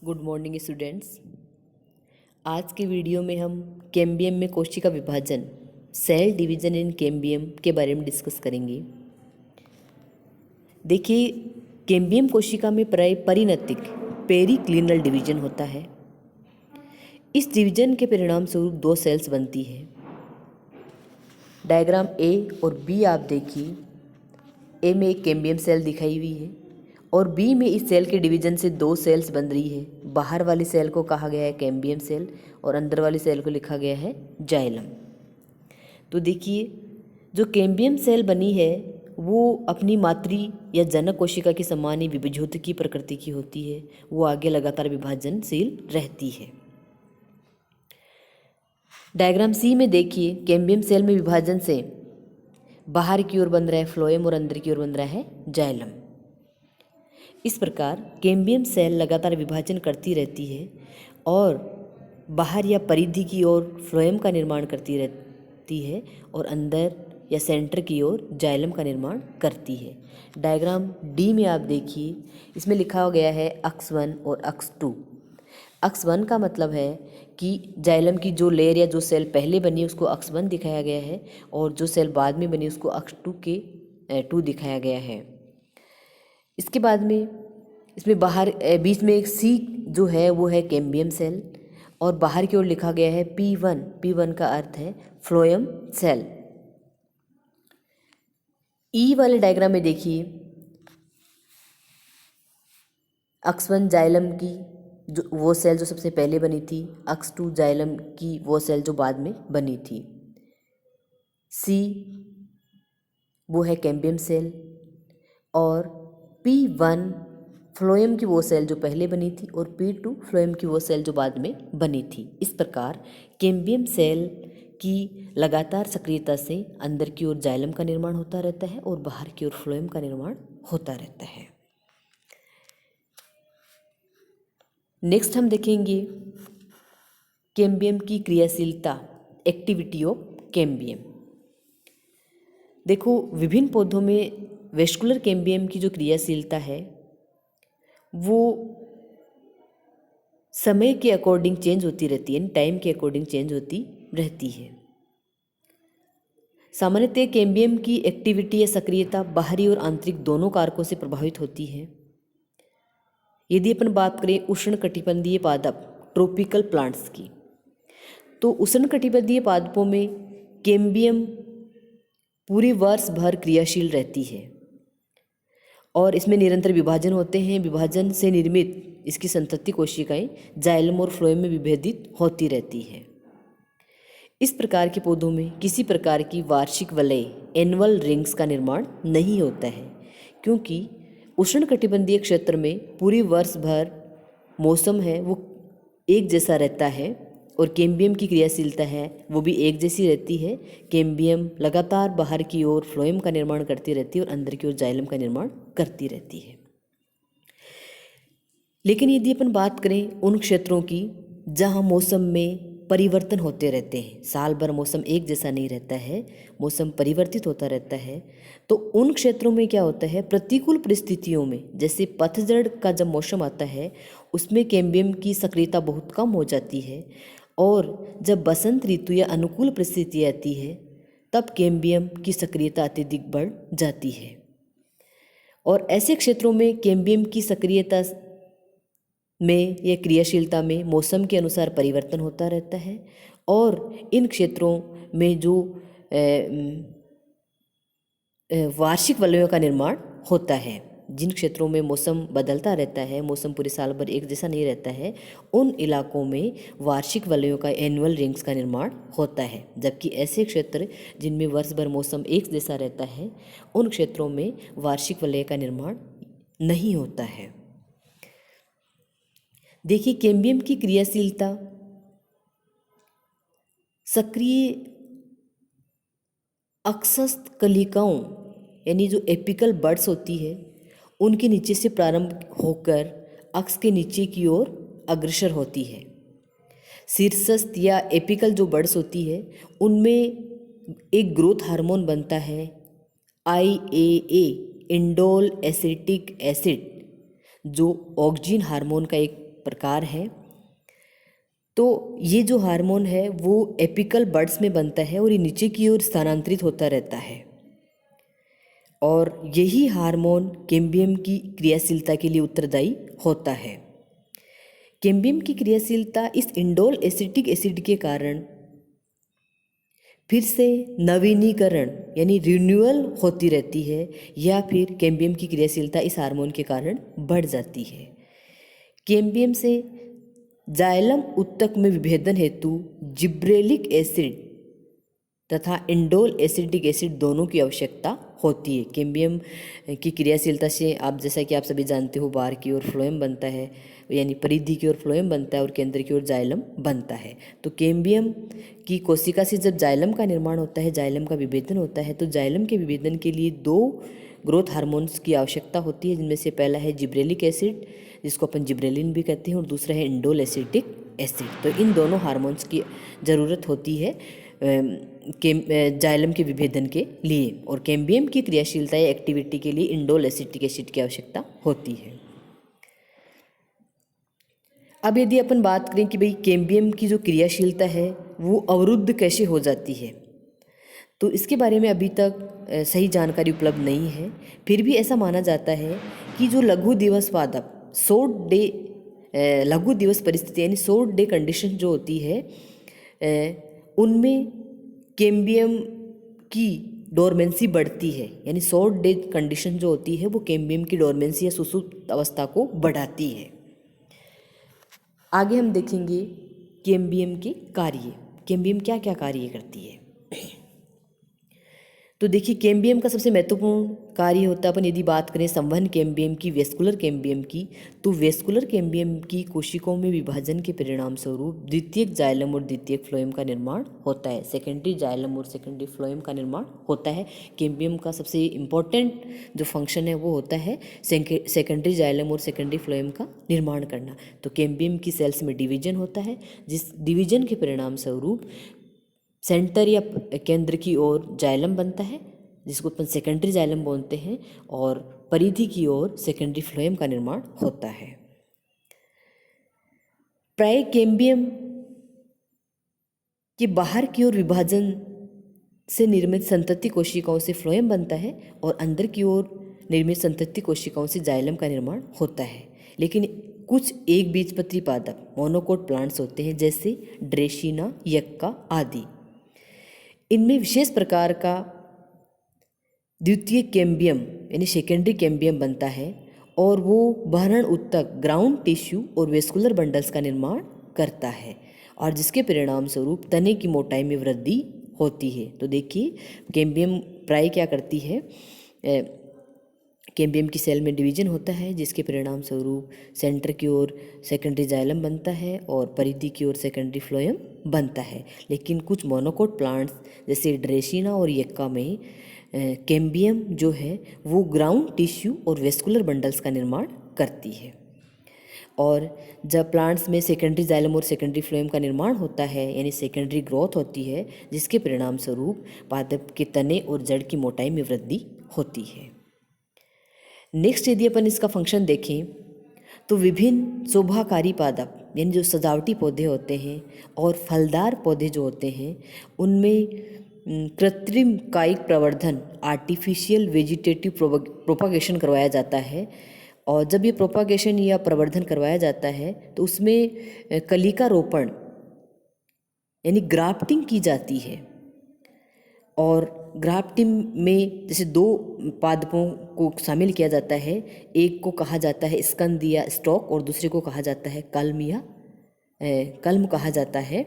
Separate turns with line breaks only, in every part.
Good morning students. आज के video में हम कैम्बियम में कोशिका विभाजन सेल डिवीजन इन कैम्बियम के बारे में डिस्कस करेंगे। देखिए, कैम्बियम कोशिका में परिणतिक पेरिक्लिनल डिवीजन होता है। इस डिवीजन के परिणाम स्वरूप दो सेल्स बनती है। डायग्राम ए और बी आप देखिए। ए में एक कैम्बियम सेल दिखाई हुई है और बी में इस सेल के डिवीजन से दो सेल्स बन रही है। बाहर वाली सेल को कहा गया है कैम्बियम सेल और अंदर वाली सेल को लिखा गया है जाइलम। तो देखिए, जो कैम्बियम सेल बनी है वो अपनी मातृ या जनक कोशिका के समान ही विभज्योत प्रकृति की होती है। वो आगे लगातार विभाजनशील रहती है। डायग्राम सी में देखिए, कैम्बियम सेल में विभाजन से बाहर की ओर बन रहा है फ्लोएम और अंदर की ओर बन रहा है जाइलम। इस प्रकार कैम्बियम सेल लगातार विभाजन करती रहती है और बाहर या परिधि की ओर फ्लोएम का निर्माण करती रहती है और अंदर या सेंटर की ओर जाइलम का निर्माण करती है। डायग्राम डी में आप देखिए, इसमें लिखा गया है अक्ष 1 और अक्ष 2। अक्ष 1 का मतलब है कि जाइलम की जो लेयर या जो सेल पहले बनी उसको अक्ष 1 दिखाया गया है और जो सेल बाद में बनी उसको अक्ष 2 दिखाया गया है। इसके बाद में इसमें बाहर बीच में एक सी जो है वो है कैम्बियम सेल और बाहर की ओर लिखा गया है P1। P1 का अर्थ है फ्लोएम सेल। ई वाले डायग्राम में देखिए, अक्ष 1 जाइलम की जो वो सेल जो सबसे पहले बनी थी, अक्ष 2 जाइलम की वो सेल जो बाद में बनी थी। सी वो है कैम्बियम सेल और P1 फ्लोएम की वो सेल जो पहले बनी थी और P2 फ्लोएम की वो सेल जो बाद में बनी थी। इस प्रकार कैम्बियम सेल की लगातार सक्रियता से अंदर की ओर जाइलम का निर्माण होता रहता है और बाहर की ओर फ्लोएम का निर्माण होता रहता है। नेक्स्ट हम देखेंगे कैम्बियम की क्रियाशीलता, एक्टिविटी ऑफ कैम्बियम। देखो, विभिन्न पौधों में वेस्कुलर कैम्बियम की जो क्रियाशीलता है वो समय के अकॉर्डिंग चेंज होती रहती है, टाइम के अकॉर्डिंग चेंज होती रहती है। सामान्यतः कैम्बियम की एक्टिविटी या सक्रियता बाहरी और आंतरिक दोनों कारकों से प्रभावित होती है। यदि अपन बात करें उष्णकटिबंधीय पादप ट्रॉपिकल प्लांट्स की, तो उष्णकटिबंधीय पादपों में कैम्बियम पूरे वर्ष भर क्रियाशील रहती है और इसमें निरंतर विभाजन होते हैं। विभाजन से निर्मित इसकी संतति कोशिकाएं जाइलम और फ्लोएम में विभेदित होती रहती है। इस प्रकार के पौधों में किसी प्रकार की वार्षिक वलय एनुअल रिंग्स का निर्माण नहीं होता है, क्योंकि उष्णकटिबंधीय क्षेत्र में पूरी वर्ष भर मौसम है वो एक जैसा रहता है और कैम्बियम की क्रियाशीलता है वो भी एक जैसी रहती है। कैम्बियम लगातार बाहर की ओर फ्लोएम का निर्माण करती रहती है और अंदर की ओर जाइलम का निर्माण करती रहती है। लेकिन यदि अपन बात करें उन क्षेत्रों की जहां मौसम में परिवर्तन होते रहते हैं, साल भर मौसम एक जैसा नहीं रहता है, मौसम परिवर्तित होता रहता है, तो उन क्षेत्रों में क्या होता है, प्रतिकूल परिस्थितियों में जैसे पतझड़ का जब मौसम आता है उसमें कैम्बियम की सक्रियता बहुत कम हो जाती है और जब बसंत ऋतु या अनुकूल परिस्थिति आती है तब कैम्बियम की सक्रियता अत्यधिक बढ़ जाती है। और ऐसे क्षेत्रों में कैम्बियम की सक्रियता में या क्रियाशीलता में मौसम के अनुसार परिवर्तन होता रहता है और इन क्षेत्रों में जो वार्षिक वलयों का निर्माण होता है, जिन क्षेत्रों में मौसम बदलता रहता है, मौसम पूरे साल भर एक जैसा नहीं रहता है, उन इलाकों में वार्षिक वलयों का एनुअल रिंग्स का निर्माण होता है। जबकि ऐसे क्षेत्र जिनमें वर्ष भर मौसम एक जैसा रहता है उन क्षेत्रों में वार्षिक वलय का निर्माण नहीं होता है। देखिए, कैम्बियम की क्रियाशीलता सक्रिय अक्षस्थ कलिकाओं यानी जो एपिकल बड्स होती है उनके नीचे से प्रारंभ होकर अक्ष के नीचे की ओर अग्रसर होती है। शीर्षस्थ या एपिकल जो बड्स होती है उनमें एक ग्रोथ हार्मोन बनता है IAA, इंडोल एसिटिक एसिड, जो ऑक्सिन हार्मोन का एक प्रकार हैं। तो ये जो हार्मोन है वो एपिकल बड्स में बनता है और ये नीचे की ओर स्थानांतरित होता रहता है, और यही हार्मोन कैम्बियम की क्रियाशीलता के लिए उत्तरदायी होता है। कैम्बियम की क्रियाशीलता इस इंडोल एसिटिक एसिड के कारण फिर से नवीनीकरण यानी रिन्यूअल होती रहती है, या फिर कैम्बियम की क्रियाशीलता इस हार्मोन के कारण बढ़ जाती है। कैम्बियम से जाइलम उत्तक में विभेदन हेतु जिब्रेलिक एसिड तथा इंडोल एसिटिक एसिड दोनों की आवश्यकता होती है। कैम्बियम की क्रियाशीलता से आप जैसा कि आप सभी जानते हो, बाहर की ओर फ्लोएम बनता है, यानी परिधि की ओर फ्लोएम बनता है और केंद्र की ओर जाइलम बनता है। तो कैम्बियम की कोशिका से जब जाइलम का निर्माण होता है, जाइलम का विभेदन होता है, तो जाइलम के विभेदन के लिए 2 ग्रोथ हार्मोन्स की आवश्यकता होती है, जिनमें से पहला है जिब्रेलिक एसिड, जिसको अपन जिब्रेलिन भी कहते हैं, और दूसरा है इंडोल एसिटिक एसिड। तो इन दोनों हार्मोन्स की ज़रूरत होती है जाइलम के विभेदन के लिए, और कैम्बियम की क्रियाशीलता या एक्टिविटी के लिए इंडोल एसिटिक एसिड की आवश्यकता होती है। अब यदि अपन बात करें कि भाई कैम्बियम की जो क्रियाशीलता है वो अवरुद्ध कैसे हो जाती है, तो इसके बारे में अभी तक सही जानकारी उपलब्ध नहीं है। फिर भी ऐसा माना जाता है कि जो लघु दिवस पादप शॉर्ट डे लघु दिवस परिस्थिति यानी शॉर्ट डे कंडीशन जो होती है, उनमें कैम्बियम की डोरमेंसी बढ़ती है, यानी शॉर्ट डे कंडीशन जो होती है वो कैम्बियम की डोरमेंसी या सुषुप्त अवस्था को बढ़ाती है। आगे हम देखेंगे कैम्बियम के कार्य। कैम्बियम क्या क्या कार्य करती है। तो देखिए, कैम्बियम का सबसे महत्वपूर्ण कार्य होता है, अपन यदि बात करें संवहन कैम्बियम की, वेस्कुलर कैम्बियम की, तो वेस्कुलर कैम्बियम की कोशिकाओं में विभाजन के परिणाम स्वरूप द्वितीयक जाइलम और द्वितीयक फ्लोएम का निर्माण होता है। सेकेंडरी जाइलम और सेकेंडरी फ्लोएम का निर्माण होता है। कैम्बियम का सबसे इम्पॉर्टेंट जो फंक्शन है वो होता है सेकेंडरी जाइलम और सेकेंडरी फ्लोएम का निर्माण करना। तो कैम्बियम की सेल्स में डिवीजन होता है, जिस डिवीजन के परिणाम स्वरूप सेंटर या केंद्र की ओर जाइलम बनता है, जिसको अपन सेकेंडरी जाइलम बोलते हैं, और परिधि की ओर सेकेंडरी फ्लोएम का निर्माण होता है। प्राय कैम्बियम के बाहर की ओर विभाजन से निर्मित संतति कोशिकाओं से फ्लोएम बनता है, और अंदर की ओर निर्मित संतति कोशिकाओं से जाइलम का निर्माण होता है। लेकिन कुछ एक बीजपत्री पादप मोनोकोट प्लांट्स होते हैं, जैसे ड्रेसिना, यक्का आदि। इनमें विशेष प्रकार का द्वितीय कैम्बियम यानी सेकेंडरी कैम्बियम बनता है, और वो बहरण उत्तक ग्राउंड टिश्यू और वेस्कुलर बंडल्स का निर्माण करता है, और जिसके परिणाम स्वरूप तने की मोटाई में वृद्धि होती है। तो देखिए, कैम्बियम प्राय क्या करती है, कैम्बियम की सेल में डिवीजन होता है, जिसके परिणाम स्वरूप सेंटर की ओर सेकेंडरी जाइलम बनता है और परिधि की ओर सेकेंडरी फ्लोएम बनता है। लेकिन कुछ मोनोकोट प्लांट्स जैसे ड्रेसिना और यक्का में कैम्बियम जो है वो ग्राउंड टिश्यू और वेस्कुलर बंडल्स का निर्माण करती है। और जब प्लांट्स में सेकेंडरी जाइलम और सेकेंडरी फ्लोएम का निर्माण होता है, यानी सेकेंडरी ग्रोथ होती है, जिसके परिणाम स्वरूप पादप के तने और जड़ की मोटाई में वृद्धि होती है। नेक्स्ट यदि अपन इसका फंक्शन देखें, तो विभिन्न शोभाकारी पादप यानी जो सजावटी पौधे होते हैं और फलदार पौधे जो होते हैं, उनमें कृत्रिम कायिक प्रवर्धन आर्टिफिशियल वेजिटेटिव प्रोपागेशन करवाया जाता है। और जब ये प्रोपागेशन या प्रवर्धन करवाया जाता है, तो उसमें कलिका रोपण यानी ग्राफ्टिंग की जाती है। और ग्राफ्टिंग में जैसे 2 पादपों को शामिल किया जाता है, एक को कहा जाता है स्कंद या स्टॉक, और दूसरे को कहा जाता है कल्म या कल्म कहा जाता है।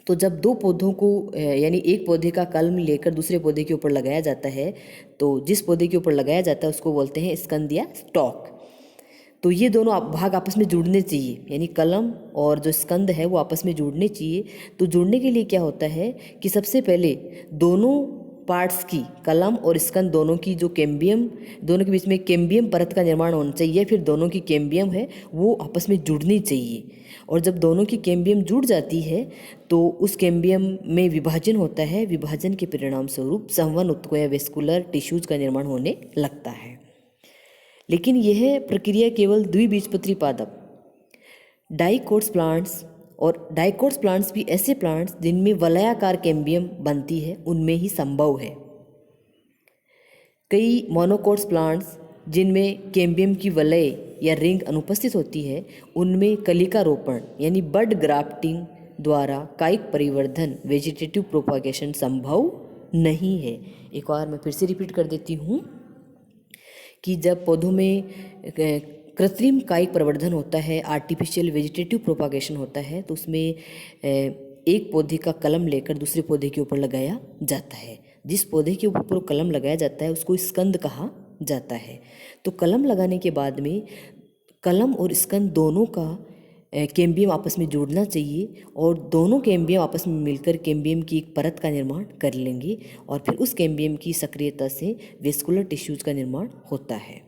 तो जब 2 पौधों को यानी एक पौधे का कल्म लेकर दूसरे पौधे के ऊपर लगाया जाता है, तो जिस पौधे के ऊपर लगाया जाता है उसको बोलते हैं स्कंद या स्टॉक। तो ये दोनों भाग आपस में जुड़ने चाहिए, यानी कलम और जो स्कंद है वो आपस में जुड़ने चाहिए। तो जुड़ने के लिए क्या होता है कि सबसे पहले दोनों पार्ट्स की, कलम और स्कंद दोनों की जो कैम्बियम, दोनों के बीच में कैम्बियम परत का निर्माण होना चाहिए। फिर दोनों की कैम्बियम है वो आपस में जुड़नी चाहिए, और जब दोनों की कैम्बियम जुड़ जाती है तो उस कैम्बियम में विभाजन होता है। विभाजन के परिणाम स्वरूप संवहन उत्तकों या वेस्कुलर टिश्यूज का निर्माण होने लगता है। लेकिन यह प्रक्रिया केवल द्विबीजपत्री पादप डाइकोट्स प्लांट्स, और डाइकोट्स प्लांट्स भी ऐसे प्लांट्स जिनमें वलयाकार कैम्बियम बनती है उनमें ही संभव है। कई मोनोकोट्स प्लांट्स जिनमें कैम्बियम की वलय या रिंग अनुपस्थित होती है उनमें कलिका रोपण यानी बड ग्राफ्टिंग द्वारा कायिक परिवर्धन वेजिटेटिव प्रोपागेशन संभव नहीं है। एक बार मैं फिर से रिपीट कर देती हूँ कि जब पौधों में कृत्रिम कायिक प्रवर्धन होता है, आर्टिफिशियल वेजिटेटिव प्रोपागेशन होता है, तो उसमें एक पौधे का कलम लेकर दूसरे पौधे के ऊपर लगाया जाता है। जिस पौधे के ऊपर कलम लगाया जाता है उसको स्कंद कहा जाता है। तो कलम लगाने के बाद में कलम और स्कंद दोनों का कैम्बियम आपस में जुड़ना चाहिए और दोनों कैम्बियम आपस में मिलकर कैम्बियम की एक परत का निर्माण कर लेंगे और फिर उस कैम्बियम की सक्रियता से वेस्कुलर टिश्यूज का निर्माण होता है।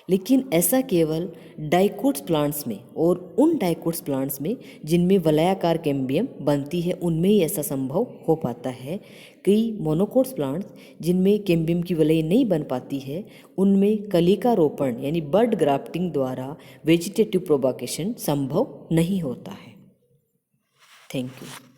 लेकिन ऐसा केवल डाइकोट्स प्लांट्स में और उन डाइकोट्स प्लांट्स में जिनमें वलयाकार कैम्बियम बनती है उनमें ही ऐसा संभव हो पाता है। कई मोनोकोट्स प्लांट्स जिनमें कैम्बियम की वलय नहीं बन पाती है उनमें कलिका रोपण यानी बड ग्राफ्टिंग द्वारा वेजिटेटिव प्रोपागेशन संभव नहीं होता है। Thank you.